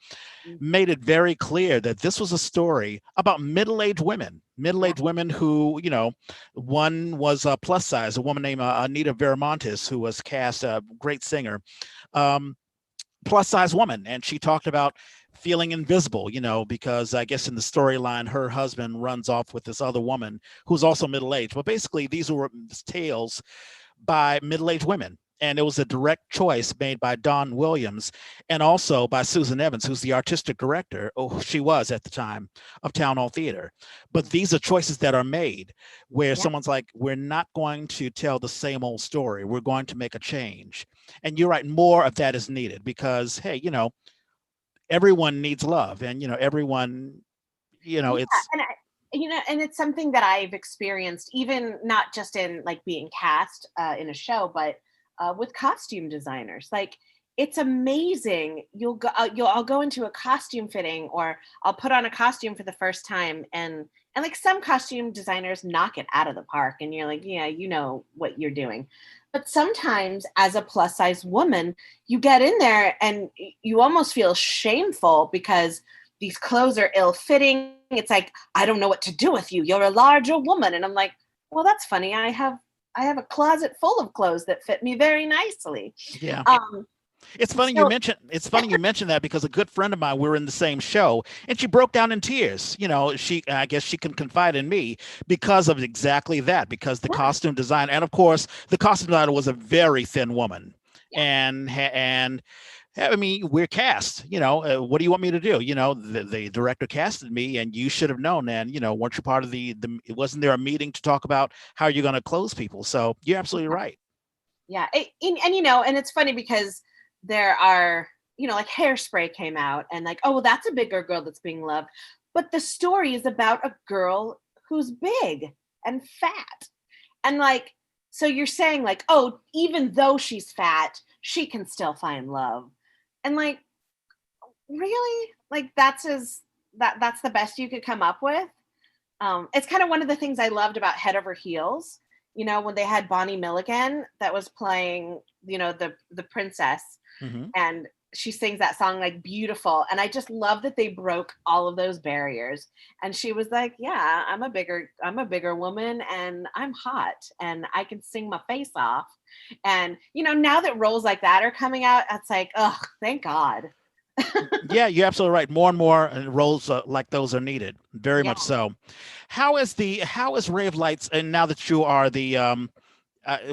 made it very clear that this was a story about middle-aged women, Yeah. middle-aged women who, one was plus size, a woman named Anita Veramontes, who was cast, a great singer, plus size woman. And she talked about feeling invisible, because I guess in the storyline, her husband runs off with this other woman who's also middle-aged. But basically, these were tales by middle-aged women. And it was a direct choice made by Don Williams and also by Susan Evans, who's the artistic director, or she was at the time, of Town Hall Theater. But these are choices that are made where someone's like, we're not going to tell the same old story. We're going to make a change. And you're right, more of that is needed because, hey, everyone needs love. And, everyone, it's. And and it's something that I've experienced, even not just in like being cast in a show, but with costume designers. Like, it's amazing. I'll go into a costume fitting, or I'll put on a costume for the first time, and like some costume designers knock it out of the park, and you're like, yeah, you know what you're doing. But sometimes as a plus size woman, you get in there and you almost feel shameful because these clothes are ill fitting. It's like, I don't know what to do with you. You're a larger woman. And I'm like, well, that's funny. I have a closet full of clothes that fit me very nicely. Yeah. It's funny you mentioned that because a good friend of mine, we were in the same show, and she broke down in tears. I guess she can confide in me because of exactly that, because the costume design, and of course the costume designer was a very thin woman. And I mean, we're cast, what do you want me to do? The director casted me, and you should have known. And, weren't you part of wasn't there a meeting to talk about how you're going to close people? So you're absolutely right. Yeah. And it's funny because there are, like Hairspray came out and like, oh, well, that's a bigger girl that's being loved. But the story is about a girl who's big and fat. And like, so you're saying like, oh, even though she's fat, she can still find love. And like, really? Like that's the best you could come up with? It's kind of one of the things I loved about Head Over Heels, when they had Bonnie Milligan that was playing, the princess, and she sings that song like beautiful. And I just love that they broke all of those barriers. And she was like, yeah, I'm a bigger woman, and I'm hot, and I can sing my face off. And, now that roles like that are coming out, it's like, oh, thank God. Yeah, you're absolutely right. More and more roles like those are needed. Very much so. How is Ray of Lights? And now that you are the,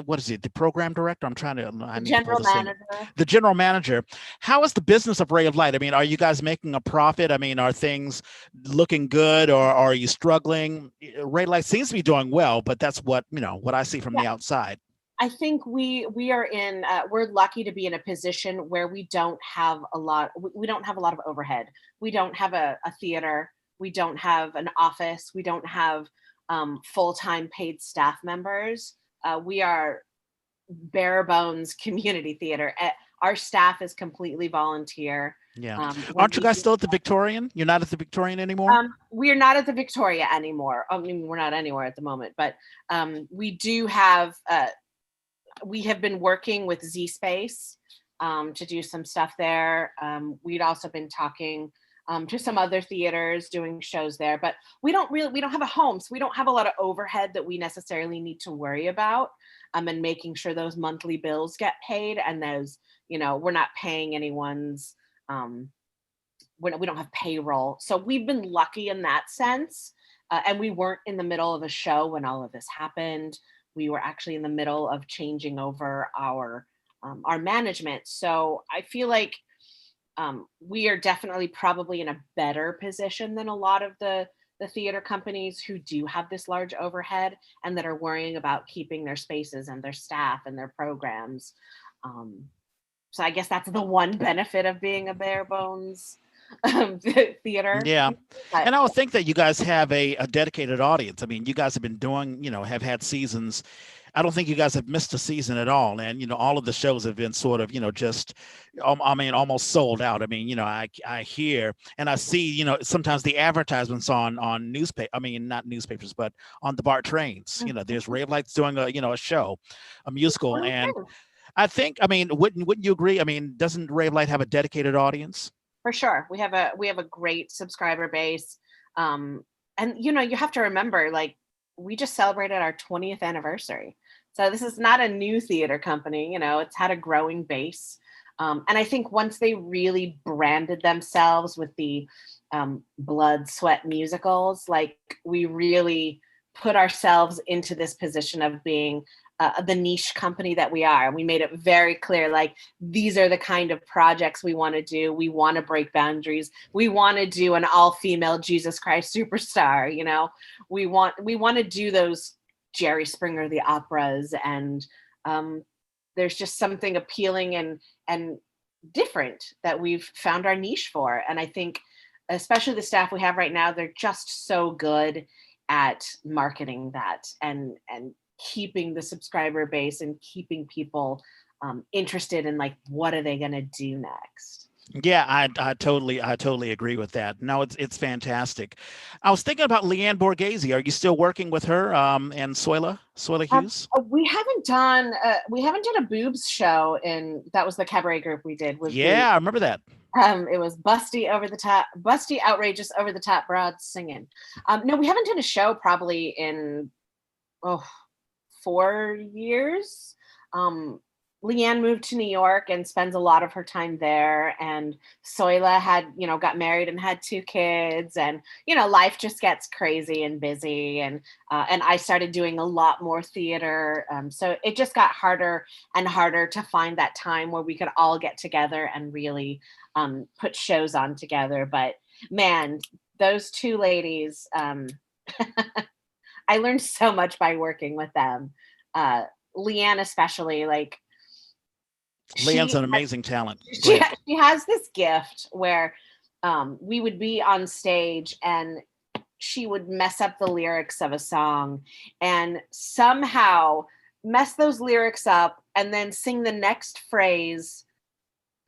what is it? The program director? I need to pull this thing. The general manager. How is the business of Ray of Light? I mean, are you guys making a profit? I mean, are things looking good, or are you struggling? Ray of Light seems to be doing well, but that's what I see from the outside. I think we are in, we're lucky to be in a position where we don't have a lot of overhead. We don't have a theater. We don't have an office. We don't have full-time paid staff members. We are bare bones community theater. Our staff is completely volunteer. Yeah. Aren't you guys still at the Victorian? You're not at the Victorian anymore? We're not at the Victoria anymore. I mean, we're not anywhere at the moment, but we do have, we have been working with Z Space to do some stuff there. We'd also been talking to some other theaters doing shows there, but we don't have a home. So we don't have a lot of overhead that we necessarily need to worry about, and making sure those monthly bills get paid, and those, we're not paying anyone's, we don't have payroll. So we've been lucky in that sense. And we weren't in the middle of a show when all of this happened. We were actually in the middle of changing over our management. So I feel like we are definitely probably in a better position than a lot of the theater companies who do have this large overhead and that are worrying about keeping their spaces and their staff and their programs. So I guess that's the one benefit of being a bare bones theater. Yeah. And I would think that you guys have a dedicated audience. I mean, you guys have been doing, have had seasons. I don't think you guys have missed a season at all. And, all of the shows have been sort of, just, I mean, almost sold out. I mean, I hear and I see, sometimes the advertisements on newspaper, I mean, not newspapers, but on the BART trains, there's Rave Lights doing a show, a musical. And I think, I mean, wouldn't you agree? I mean, doesn't Rave Light have a dedicated audience? For sure. We have a great subscriber base. And you have to remember, like, we just celebrated our 20th anniversary. So this is not a new theater company, it's had a growing base. And I think once they really branded themselves with the blood, sweat musicals, like, we really put ourselves into this position of being the niche company that we are. We made it very clear, like, these are the kind of projects we want to do. We want to break boundaries. We want to do an all-female Jesus Christ superstar. We want to do those Jerry Springer the operas, and there's just something appealing and different that we've found our niche for. And I think, especially the staff we have right now, they're just so good at marketing that and keeping the subscriber base and keeping people interested in, like, what are they going to do next. Yeah, I totally agree with that. No, it's fantastic. I was thinking about Leanne Borghese. Are you still working with her and Soila Hughes? We haven't done a boobs show that was the cabaret group we did. Yeah, I remember that. It was busty, outrageous, over the top broad singing. No, we haven't done a show probably in 4 years. Leanne moved to New York and spends a lot of her time there. And Soila got married and had 2 kids, and, life just gets crazy and busy. And I started doing a lot more theater. So it just got harder and harder to find that time where we could all get together and really put shows on together. But man, those 2 ladies, I learned so much by working with them. Leanne especially, like, Leanne's an amazing talent. She has this gift where we would be on stage and she would mess up the lyrics of a song and somehow mess those lyrics up and then sing the next phrase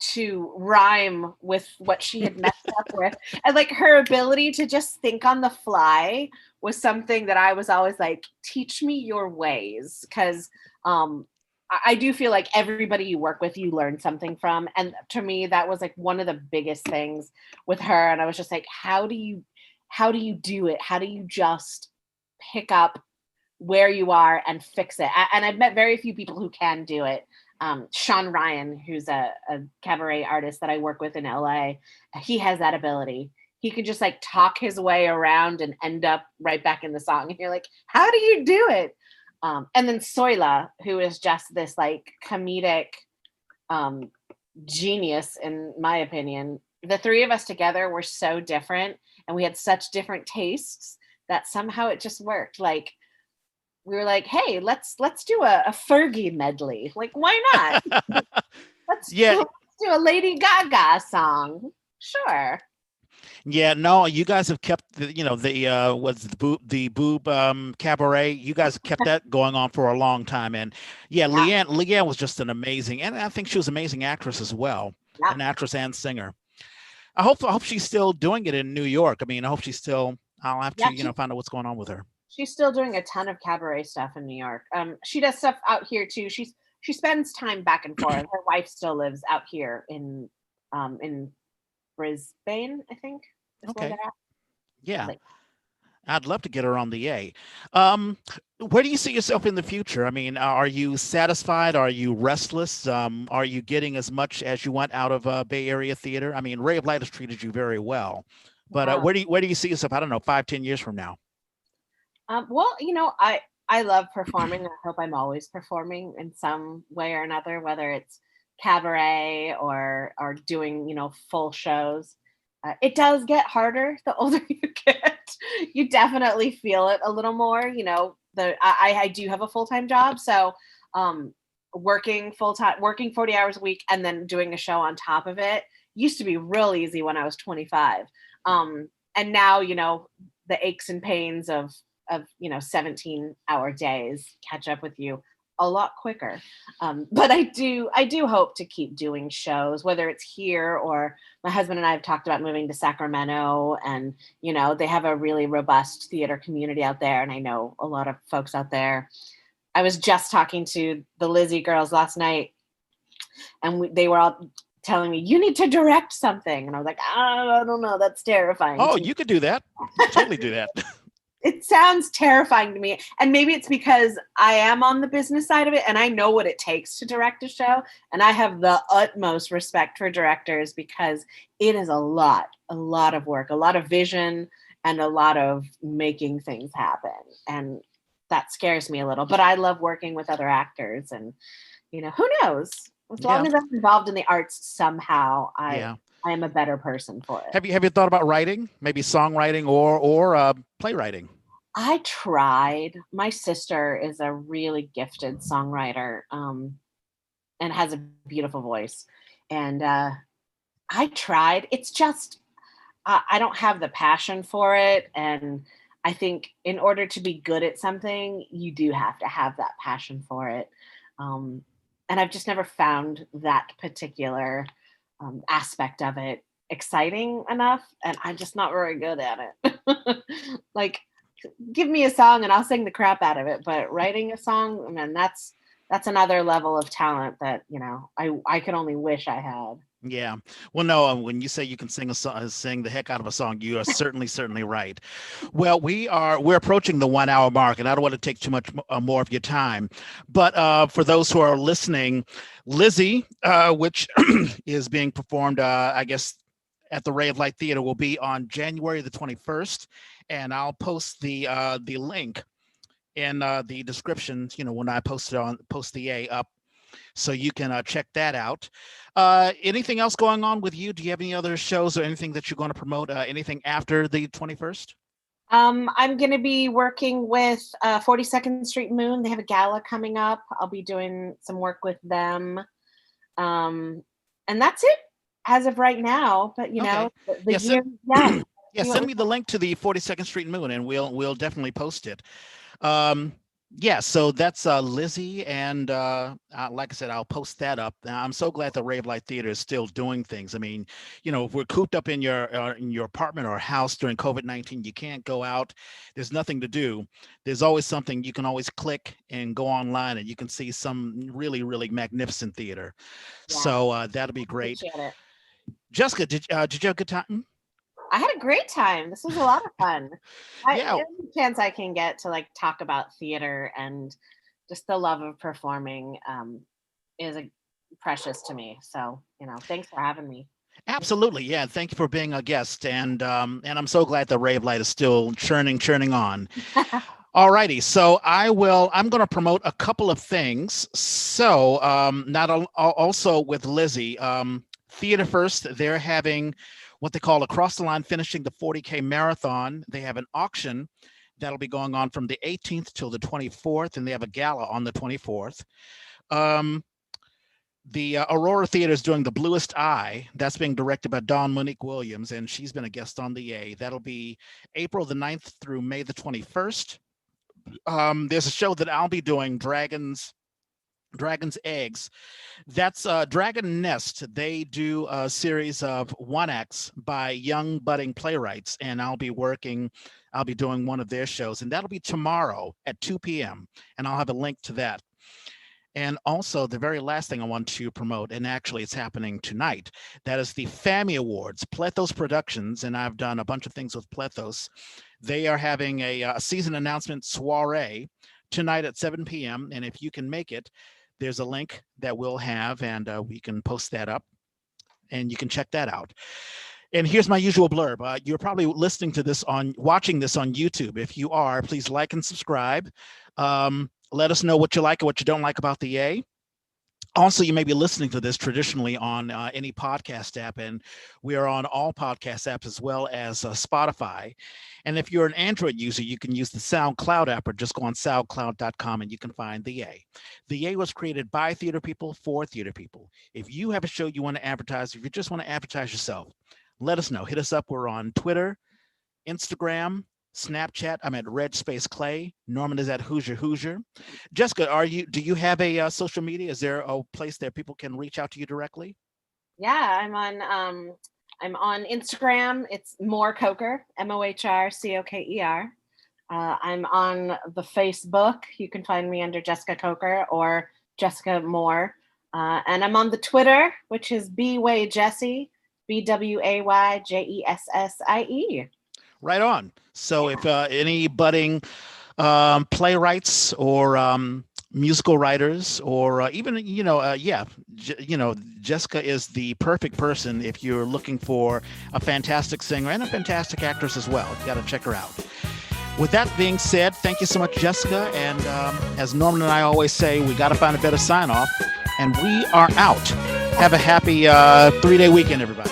to rhyme with what she had messed up with. And, like, her ability to just think on the fly was something that I was always like, teach me your ways. Because I do feel like everybody you work with, you learn something from. And to me, that was, like, one of the biggest things with her. And I was just like, how do you do it? How do you just pick up where you are and fix it? And I've met very few people who can do it. Sean Ryan, who's a cabaret artist that I work with in LA, he has that ability. He can just, like, talk his way around and end up right back in the song. And you're like, how do you do it? And then Soila, who is just this, like, comedic genius, in my opinion. The 3 of us together were so different and we had such different tastes that somehow it just worked. Like, we were like, hey, let's do a Fergie medley. Like, why not? let's do a Lady Gaga song. Sure. Yeah, no, you guys have kept what's the boob cabaret. You guys kept that going on for a long time, and Leanne was just an amazing, and I think she was an amazing actress as well, an actress and singer. I hope she's still doing it in New York. I mean, I hope she's still. I'll have to find out what's going on with her. She's still doing a ton of cabaret stuff in New York. She does stuff out here too. She spends time back and forth. Her wife still lives out here in Brisbane, I think. Okay. Yeah. I'd love to get her on the A. Where do you see yourself in the future? I mean, are you satisfied? Are you restless? Are you getting as much as you want out of Bay Area theater? I mean, Ray of Light has treated you very well, but where do you see yourself? I don't know, 5-10 years from now. Well, I love performing. I hope I'm always performing in some way or another, whether it's cabaret or doing, full shows. It does get harder the older you get. You definitely feel it a little more. I do have a full-time job, so working full-time, working 40 hours a week, and then doing a show on top of it used to be real easy when I was 25. And now, the aches and pains of 17-hour days catch up with you a lot quicker. But I do hope to keep doing shows, whether it's here or my husband and I have talked about moving to Sacramento, and they have a really robust theater community out there, and I know a lot of folks out there. I was just talking to the Lizzie girls last night, and they were all telling me, you need to direct something, and I was like, I don't know, that's terrifying. Oh, you could do that. Totally do that. It sounds terrifying to me. And maybe it's because I am on the business side of it and I know what it takes to direct a show. And I have the utmost respect for directors because it is a lot of work, a lot of vision, and a lot of making things happen. And that scares me a little. But I love working with other actors, and who knows? As long as I'm involved in the arts somehow, I am a better person for it. Have you thought about writing, maybe songwriting or playwriting? I tried. My sister is a really gifted songwriter, and has a beautiful voice. And I tried. It's just I don't have the passion for it. And I think in order to be good at something, you do have to have that passion for it. And I've just never found that particular aspect of it exciting enough, and I'm just not very good at it. Like, give me a song and I'll sing the crap out of it, but writing a song, I mean, that's another level of talent that I could only wish I had. Yeah. Well, no, when you say you can sing sing the heck out of a song, you are certainly right. Well, we're approaching the 1 hour mark, and I don't want to take too much more of your time. But for those who are listening, Lizzie, which is being performed, I guess, at the Ray of Light Theater, will be on January the 21st, and I'll post the link in the description. When I post the A up, so you can check that out. Anything else going on with you? Do you have any other shows or anything that you're going to promote? Anything after the 21st? I'm going to be working with 42nd Street Moon. They have a gala coming up. I'll be doing some work with them. And that's it as of right now. But send me the link to the 42nd Street Moon, and we'll definitely post it. So that's Lizzie, and like I said, I'll post that up. I'm so glad the Ray of Light Theater is still doing things. I mean, if we're cooped up in your apartment or house during COVID-19, you can't go out. There's nothing to do. There's always something. You can always click and go online, and you can see some really, really magnificent theater. Yeah. So that'll be great. Jessica, did you have a good time? I had a great time. This was a lot of fun. Any chance I can get to talk about theater and just the love of performing is precious to me. So, thanks for having me. Absolutely. Yeah. Thank you for being a guest. And I'm so glad the Ray of Light is still churning on. All righty. So I'm going to promote a couple of things. So also with Lizzie, Theater First, they're having what they call Across the Line, finishing the 40K marathon. They have an auction that'll be going on from the 18th till the 24th, and they have a gala on the 24th. The Aurora Theater is doing The Bluest Eye. That's being directed by Dawn Monique Williams, and she's been a guest on the A. That'll be April the 9th through May the 21st. There's a show that I'll be doing, Dragon's Eggs. That's Dragon Nest. They do a series of one-acts by young budding playwrights, and I'll be doing one of their shows, and that'll be tomorrow at 2 p.m. and I'll have a link to that. And also, the very last thing I want to promote, and actually it's happening tonight, that is the FAMI Awards, Plethos Productions, and I've done a bunch of things with Plethos. They are having a season announcement soiree tonight at 7 p.m., and if you can make it, there's a link that we'll have, and we can post that up, and you can check that out. And here's my usual blurb. You're probably watching this on YouTube. If you are, please like and subscribe. Let us know what you like or what you don't like about the A. Also, you may be listening to this traditionally on any podcast app, and we are on all podcast apps as well as Spotify. And if you're an Android user, you can use the SoundCloud app, or just go on soundcloud.com and you can find the A. The A was created by theater people for theater people. If you have a show you want to advertise, if you just want to advertise yourself, let us know. Hit us up. We're on Twitter, Instagram, Snapchat, I'm at Red Space Clay. Norman is at Hoosier Hoosier. Jessica, do you have a social media? Is there a place that people can reach out to you directly? Yeah, I'm on Instagram. It's Mohr Coker, MOHRCOKER. I'm on the Facebook. You can find me under Jessica Coker or Jessica Mohr. And I'm on the Twitter, which is BWayJessie, BWayJessie. Right on. So if any budding playwrights or musical writers, or even Jessica is the perfect person if you're looking for a fantastic singer and a fantastic actress as well. You got to check her out. With that being said, thank you so much, Jessica. And as Norman and I always say, we got to find a better sign off. And we are out. Have a happy 3-day weekend, everybody.